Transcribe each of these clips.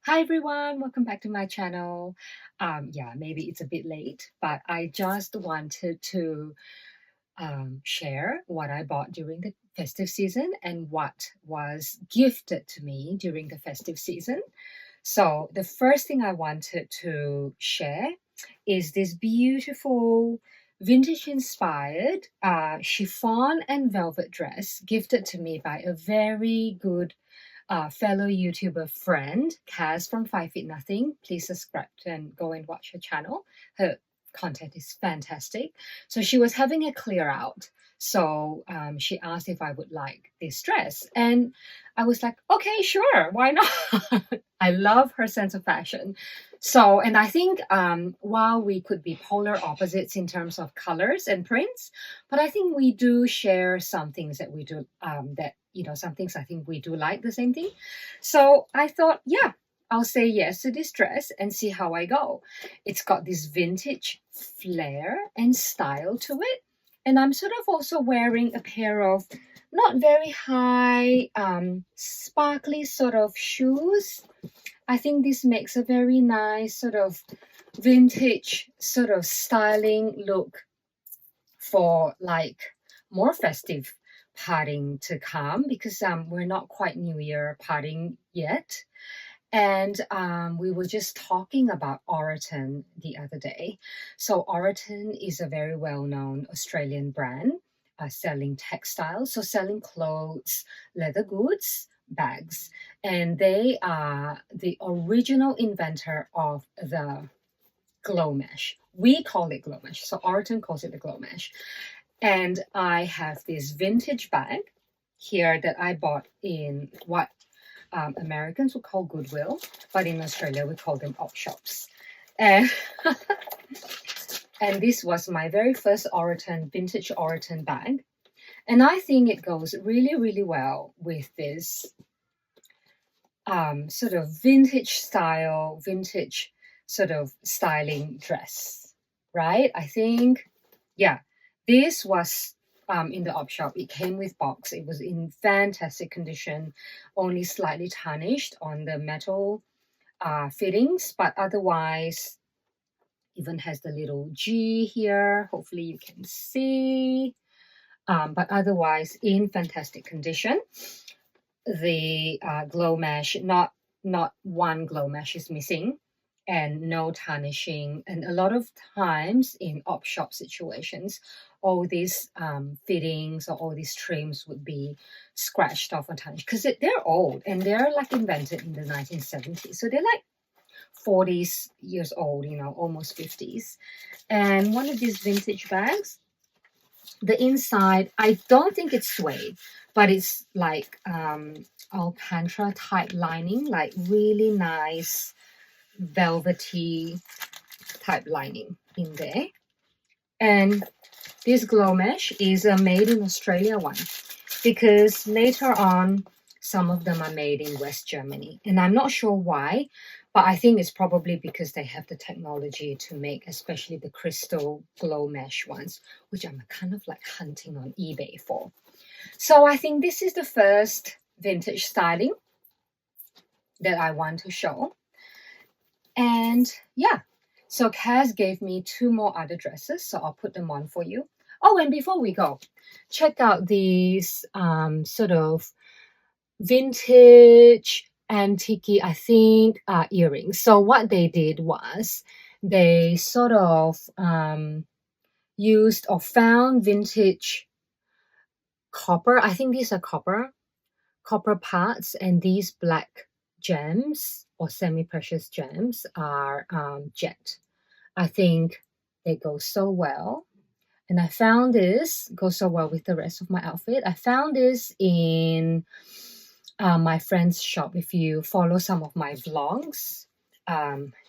Hi everyone, welcome back to my channel. Yeah, maybe it's a bit late, but I just wanted to share what I bought during the festive season and what was gifted to me during the festive season. So the first thing I wanted to share is this beautiful vintage inspired chiffon and velvet dress gifted to me by a very good fellow YouTuber friend, Kaz from 5 Feet Nothing. Please subscribe and go and watch her channel. Her content is fantastic. So she was having a clear out. So she asked if I would like this dress. And I was like, okay, sure, why not? I love her sense of fashion. So, and I think while we could be polar opposites in terms of colors and prints, but I think we do share some things that we do some things I think we do like the same thing. So I thought, yeah, I'll say yes to this dress and see how I go. It's got this vintage flair and style to it. And I'm sort of also wearing a pair of not very high, sparkly sort of shoes. I think this makes a very nice sort of vintage sort of styling look for like more festive partying to come because we're not quite New Year partying yet. And we were just talking about Oraton the other day. So Oraton is a very well-known Australian brand selling textiles, so selling clothes, leather goods, bags. And they are the original inventor of the glow mesh. We call it glow mesh. So Oraton calls it the glow mesh. And I have this vintage bag here that I bought in what Americans would call Goodwill, but in Australia we call them op shops. And and this was my very first Oraton vintage Oraton bag, and I think it goes really really well with this sort of vintage style, vintage sort of styling dress, right? I think, yeah, this was in the op shop. It came with box. It was in fantastic condition, only slightly tarnished on the metal fittings, but otherwise, even has the little G here. Hopefully you can see. But otherwise, in fantastic condition. The glow mesh, not one glow mesh is missing, and no tarnishing. And a lot of times in op shop situations, all these fittings or all these trims would be scratched off or tarnished because they're old and they're like invented in the 1970s. So they're like 40s years old, almost 50s. And one of these vintage bags, the inside, I don't think it's suede, but it's like alcantara type lining, like really nice velvety type lining in there. And this glow mesh is a made in Australia one, because later on some of them are made in West Germany, and I'm not sure why, but I think it's probably because they have the technology to make especially the crystal glow mesh ones, which I'm kind of like hunting on eBay for. So I think this is the first vintage styling that I want to show. And yeah, so Kaz gave me 2 more other dresses, so I'll put them on for you. Oh, and before we go, check out these sort of vintage antique, I think, earrings. So what they did was they sort of used or found vintage copper. I think these are copper parts, and these black gems or semi-precious gems are jet. I think they go so well. And I found this goes so well with the rest of my outfit. I found this in my friend's shop. If you follow some of my vlogs,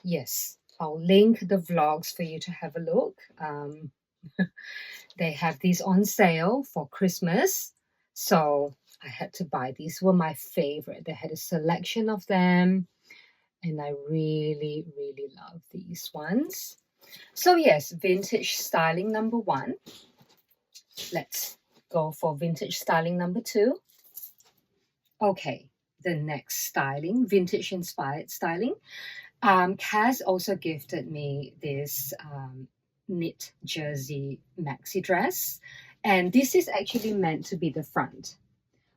yes, I'll link the vlogs for you to have a look. They have these on sale for Christmas, so I had to buy. These were my favorite. They had a selection of them, and I really, really love these ones. So yes, vintage styling number 1. Let's go for vintage styling number 2. Okay, the next styling, vintage inspired styling. Kaz also gifted me this knit jersey maxi dress, and this is actually meant to be the front,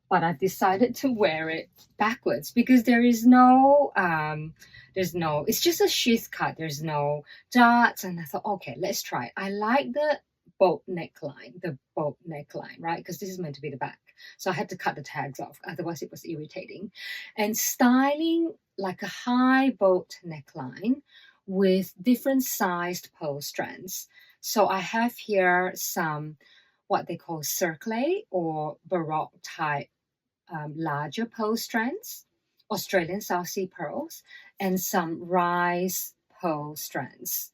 but I've decided to wear it backwards because it's just a sheath cut. There's no darts, and I thought, okay, let's try it. I like the boat neckline, right? Because this is meant to be the back. So I had to cut the tags off, otherwise it was irritating. And styling like a high boat neckline with different sized pearl strands. So I have here some what they call cercle or baroque type larger pearl strands, Australian South Sea pearls, and some rise pearl strands.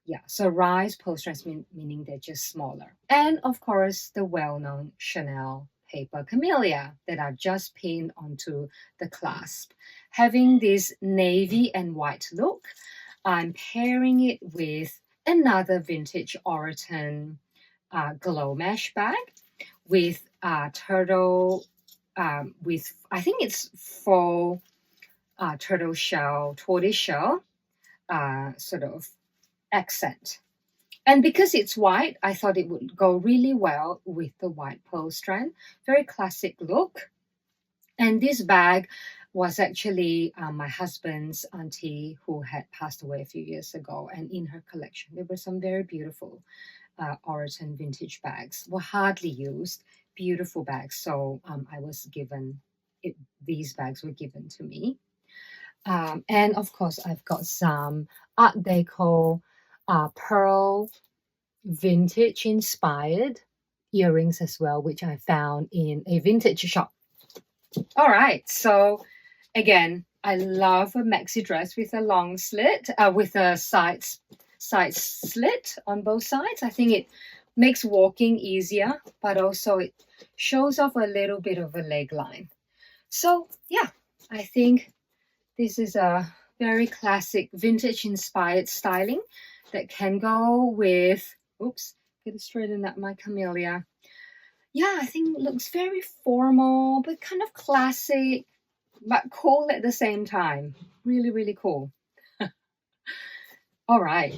Yeah, so rise pearl strands meaning they're just smaller. And of course, the well-known Chanel paper camellia that I've just pinned onto the clasp. Having this navy and white look, I'm pairing it with another vintage Oroton glow mesh bag with turtle with I think it's faux turtle shell, tortoise shell sort of accent. And because it's white, I thought it would go really well with the white pearl strand. Very classic look. And this bag was actually my husband's auntie who had passed away a few years ago. And in her collection, there were some very beautiful Oroton vintage bags. Were hardly used, beautiful bags. So I was given it. These bags were given to me. And of course, I've got some Art Deco pearl vintage inspired earrings as well, which I found in a vintage shop. All right, so again, I love a maxi dress with a long slit, with a side slit on both sides. I think it makes walking easier, but also it shows off a little bit of a leg line. So yeah, I think this is a very classic vintage inspired styling that can go with, oops, get it straighten up my camellia. Yeah, I think it looks very formal, but kind of classic, but cool at the same time. Really, really cool. All right.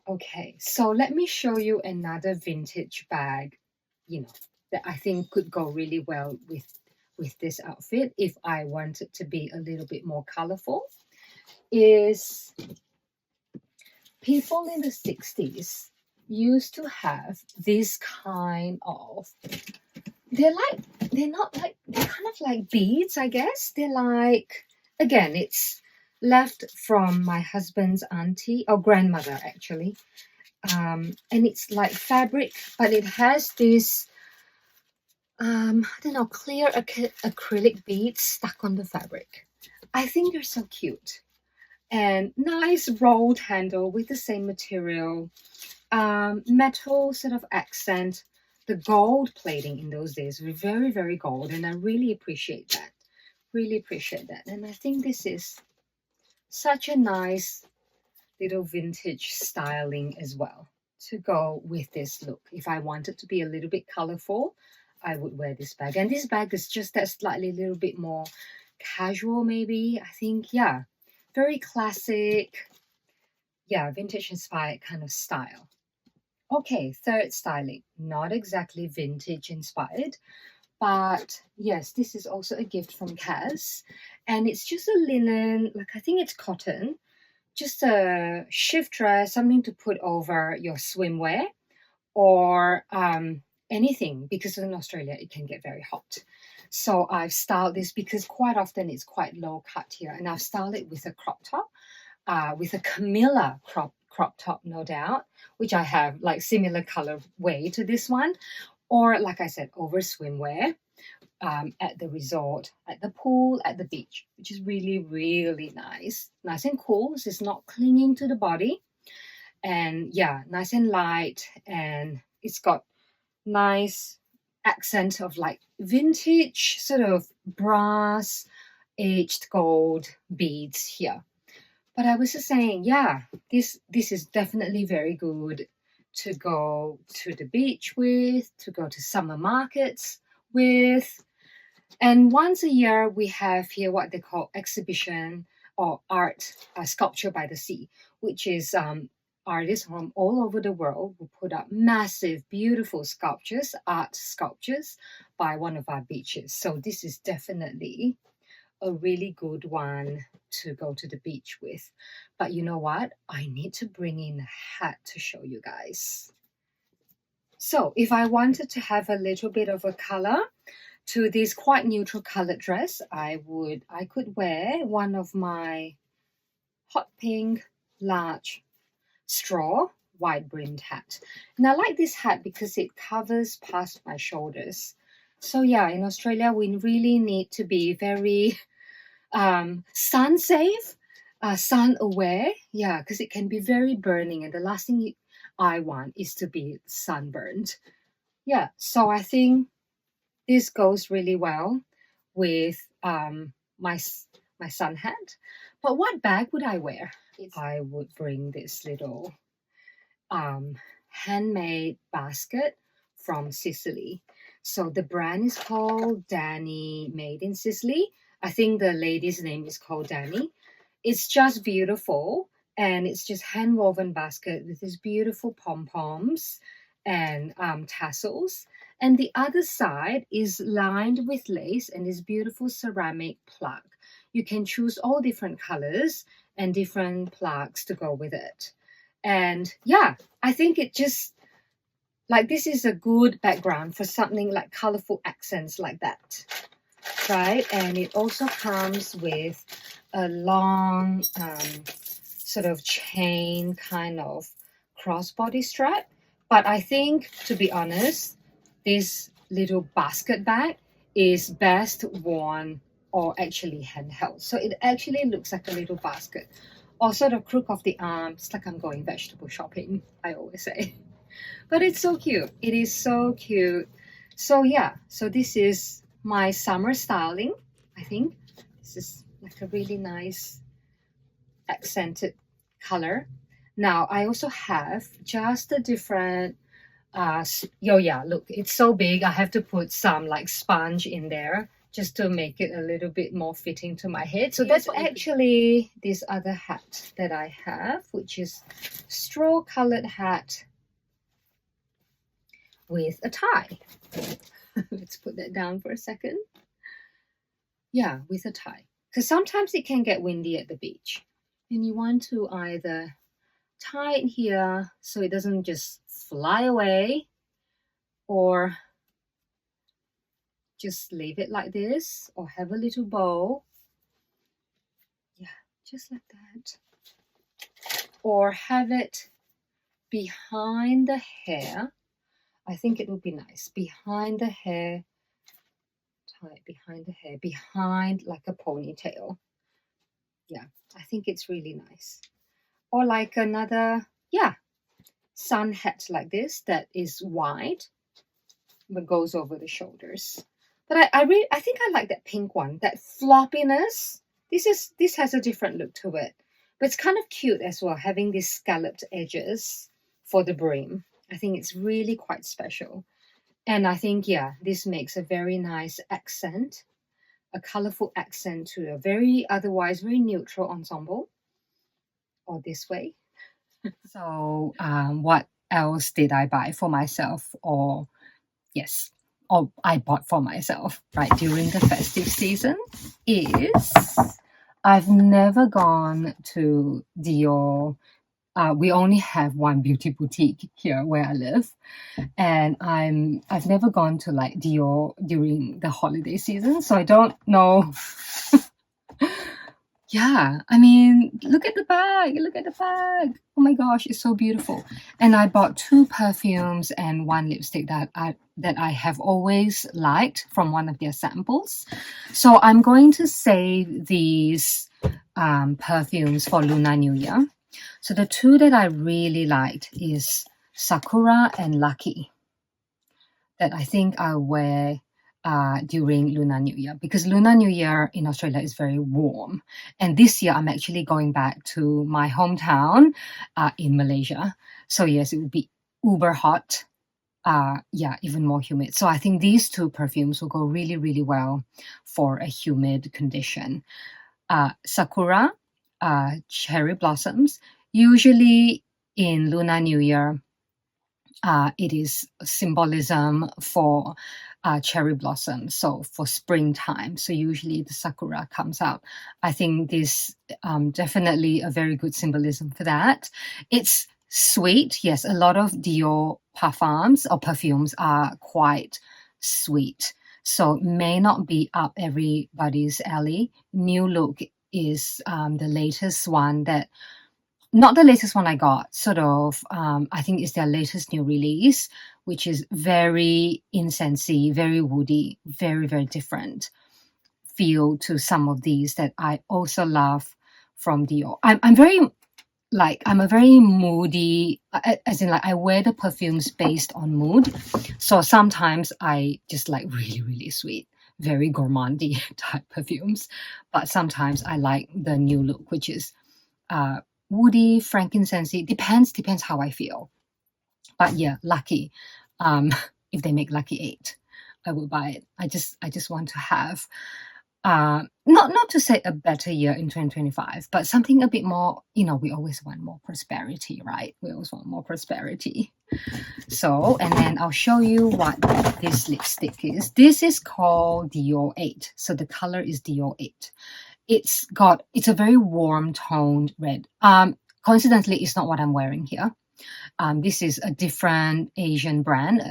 Okay, so let me show you another vintage bag, that I think could go really well with this outfit if I want it to be a little bit more colorful. Is people in the 60s used to have this kind of, they're kind of like beads, I guess. They're like, again, it's left from my husband's auntie or grandmother actually. And it's like fabric, but it has this, I don't know, clear acrylic beads stuck on the fabric. I think they're so cute. And nice rolled handle with the same material. Metal sort of accent. The gold plating in those days were very, very gold, and I really appreciate that. Really appreciate that. And I think this is such a nice little vintage styling as well to go with this look. If I wanted to be a little bit colorful, I would wear this bag. And this bag is just that slightly a little bit more casual, maybe. I think, yeah, very classic, yeah, vintage inspired kind of style. Okay, third styling, not exactly vintage inspired, but yes, this is also a gift from Kaz, and it's just a linen, like I think it's cotton, just a shift dress, something to put over your swimwear or anything, because in Australia it can get very hot. So I've styled this because quite often it's quite low cut here, and I've styled it with a crop top, with a Camilla crop top, no doubt, which I have like similar color way to this one, or like I said, over swimwear at the resort, at the pool, at the beach, which is really, really nice. Nice and cool. So it's not clinging to the body. And yeah, nice and light. And it's got nice accent of like vintage sort of brass aged gold beads here. But I was just saying, yeah, this is definitely very good to go to the beach with, to go to summer markets with. And once a year, we have here what they call exhibition or art sculpture by the sea, which is artists from all over the world who put up massive, beautiful sculptures, art sculptures by one of our beaches. So this is definitely a really good one to go to the beach with. But you know what? I need to bring in a hat to show you guys. So if I wanted to have a little bit of a color to this quite neutral colored dress, I could wear one of my hot pink large straw wide brimmed hat. And I like this hat because it covers past my shoulders. So yeah, in Australia, we really need to be very sun safe, sun aware. Yeah, because it can be very burning, and the last thing I want is to be sunburned. Yeah, so I think this goes really well with my sun hat. But what bag would I wear? I would bring this little handmade basket from Sicily. So the brand is called Danny, made in Sicily. I think the lady's name is called Danny. It's just beautiful, and it's just hand woven basket with these beautiful pom poms and tassels. And the other side is lined with lace and this beautiful ceramic plug. You can choose all different colors and different plugs to go with it. And yeah, I think it just like this is a good background for something like colorful accents like that, right? And it also comes with a long sort of chain kind of crossbody strap. But I think, to be honest, this little basket bag is best worn or actually handheld. So it actually looks like a little basket or sort of crook of the arm. It's like I'm going vegetable shopping, I always say. But it's so cute. It is so cute. So yeah, so this is my summer styling. I think this is like a really nice accented color. Now I also have just a different yeah, look, it's so big. I have to put some like sponge in there just to make it a little bit more fitting to my head. So that's actually this other hat that I have, which is straw colored hat with a tie. Let's put that down for a second. Yeah, with a tie. Because sometimes it can get windy at the beach. And you want to either tie it here so it doesn't just fly away, or just leave it like this, or have a little bow. Yeah, just like that. Or have it behind the hair. I think it would be nice. Behind the hair, tie it behind the hair, behind like a ponytail. Yeah, I think it's really nice. Or like another, yeah, sun hat like this that is wide but goes over the shoulders. But I think I like that pink one, that floppiness. This has a different look to it, but it's kind of cute as well, having these scalloped edges for the brim. I think it's really quite special. And I think, yeah, this makes a very nice accent, a colorful accent to a very otherwise very neutral ensemble. Or this way. So what else did I buy for myself? Or yes, or I bought for myself, right, during the festive season is I've never gone to Dior. We only have one beauty boutique here where I live, and I've never gone to like Dior during the holiday season, so I don't know. Yeah, I mean, look at the bag. Look at the bag. Oh my gosh, it's so beautiful. And I bought 2 perfumes and 1 lipstick that I have always liked from one of their samples. So I'm going to save these perfumes for Lunar New Year. So the 2 that I really liked is Sakura and Lucky, that I think I'll wear during Lunar New Year, because Lunar New Year in Australia is very warm. And this year I'm actually going back to my hometown in Malaysia. So yes, it will be uber hot. yeah, even more humid. So I think these two perfumes will go really, really well for a humid condition. Sakura, cherry blossoms. Usually in Lunar New Year, it is symbolism for cherry blossom, so for springtime. So usually the sakura comes out. I think this definitely a very good symbolism for that. It's sweet. Yes, a lot of Dior parfums or perfumes are quite sweet. So may not be up everybody's alley. New Look is the latest one that not the latest one I got, sort of, I think it's their latest new release, which is very incensey, very woody, very, very different feel to some of these that I also love from Dior. I'm very, like, I'm a very moody, as in, like, I wear the perfumes based on mood. So sometimes I just like really, really sweet, very gourmandy type perfumes. But sometimes I like the New Look, which is woody, frankincense. Depends how I feel. But yeah, Lucky. If they make Lucky 8, I will buy it. I just want to have not to say a better year in 2025, but something a bit more, you know, we always want more prosperity, right? We always want more prosperity. So, and then I'll show you what this lipstick is. This is called Dior 8. So the color is Dior 8. It's a very warm toned red. Coincidentally, it's not what I'm wearing here. This is a different Asian brand.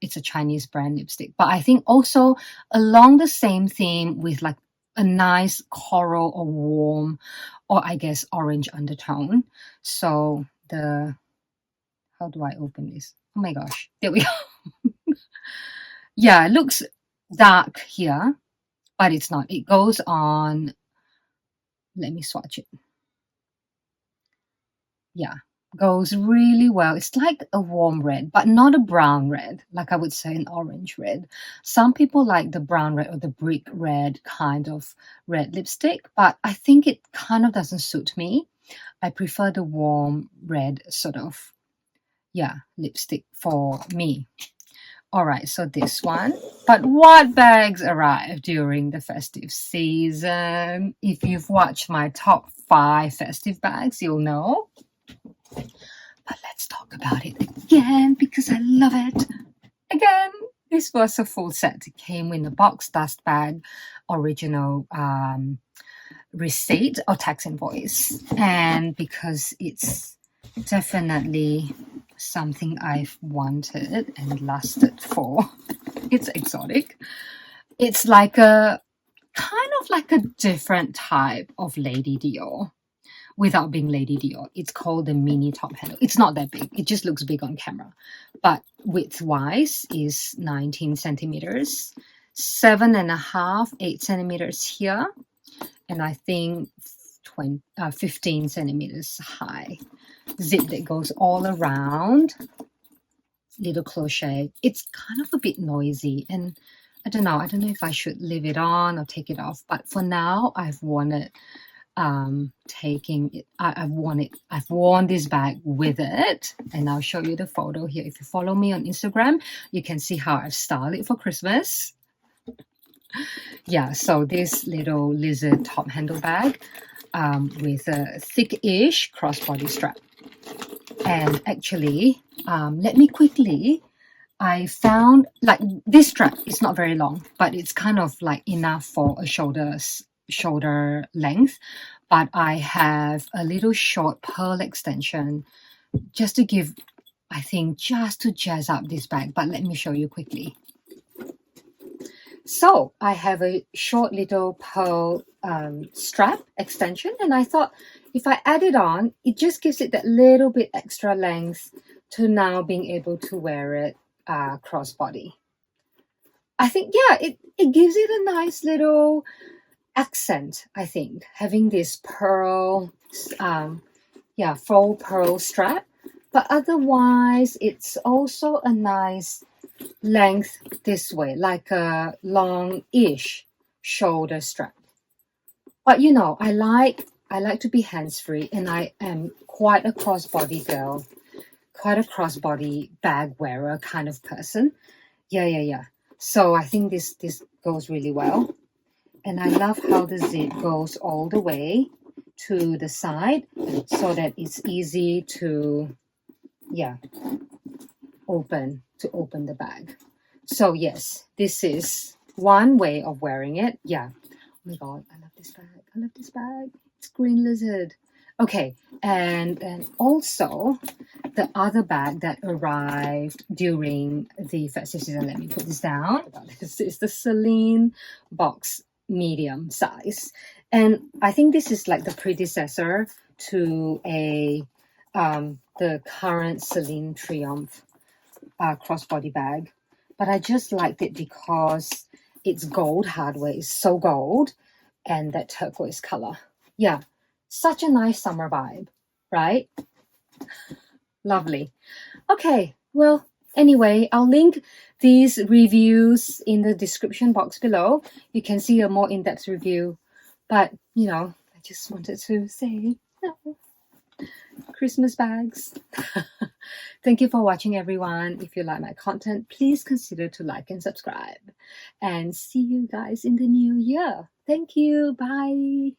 It's a Chinese brand lipstick, but I think also along the same theme with like a nice coral or warm, or I guess orange undertone. So how do I open this? Oh my gosh, there we go. Yeah, it looks dark here, but it's not. It goes on. Let me swatch it. Yeah, goes really well. It's like a warm red, but not a brown red, like I would say an orange red. Some people like the brown red or the brick red kind of red lipstick, but I think it kind of doesn't suit me. I prefer the warm red sort of, yeah, lipstick for me. All right, so this one. But what bags arrived during the festive season? If you've watched my top 5 festive bags, you'll know. But let's talk about it again because I love it. Again, this was a full set. It came in a box dust bag, original receipt or tax invoice. And because it's definitely something I've wanted and lusted for, it's exotic. It's like a kind of like a different type of Lady Dior. Without being Lady Dior. It's called the mini top handle. It's not that big. It just looks big on camera. But width-wise is 19 centimeters, 7.5, 8 centimeters here, and I think 15 centimeters high. Zip that goes all around. Little crochet. It's kind of a bit noisy, and I don't know if I should leave it on or take it off. But for now, I've worn it. I've worn this bag with it, and I'll show you the photo here. If you follow me on Instagram, you can see how I've styled it for Christmas. Yeah, so this little lizard top handle bag with a thick-ish crossbody strap. And actually, let me quickly, I found like this strap is not very long, but it's kind of like enough for a shoulder length, but I have a little short pearl extension just to give, I think, just to jazz up this bag. But let me show you quickly. So I have a short little pearl strap extension, and I thought if I add it on, it just gives it that little bit extra length to now being able to wear it crossbody. I think, yeah, it gives it a nice little accent, I think, having this pearl, faux pearl strap. But otherwise, it's also a nice length this way, like a long-ish shoulder strap. But you know, I like to be hands-free, and I am quite a crossbody girl quite a crossbody bag wearer kind of person. Yeah. So I think this goes really well. And I love how the zip goes all the way to the side so that it's easy to, yeah, open the bag. So yes, this is one way of wearing it. Yeah. Oh my God, I love this bag. I love this bag. It's green lizard. Okay, and also the other bag that arrived during the festive season. Let me put this down. This is the Celine Box medium size, and I think this is like the predecessor to the current Celine Triumph crossbody bag, but I just liked it because its gold hardware is so gold, and that turquoise color. Yeah, such a nice summer vibe, right? Lovely. Okay, well, anyway, I'll link these reviews in the description box below. You can see a more in-depth review, but I just wanted to say Christmas bags. Thank you for watching, everyone. If you like my content, please consider to like and subscribe, and see you guys in the new year. Thank you. Bye.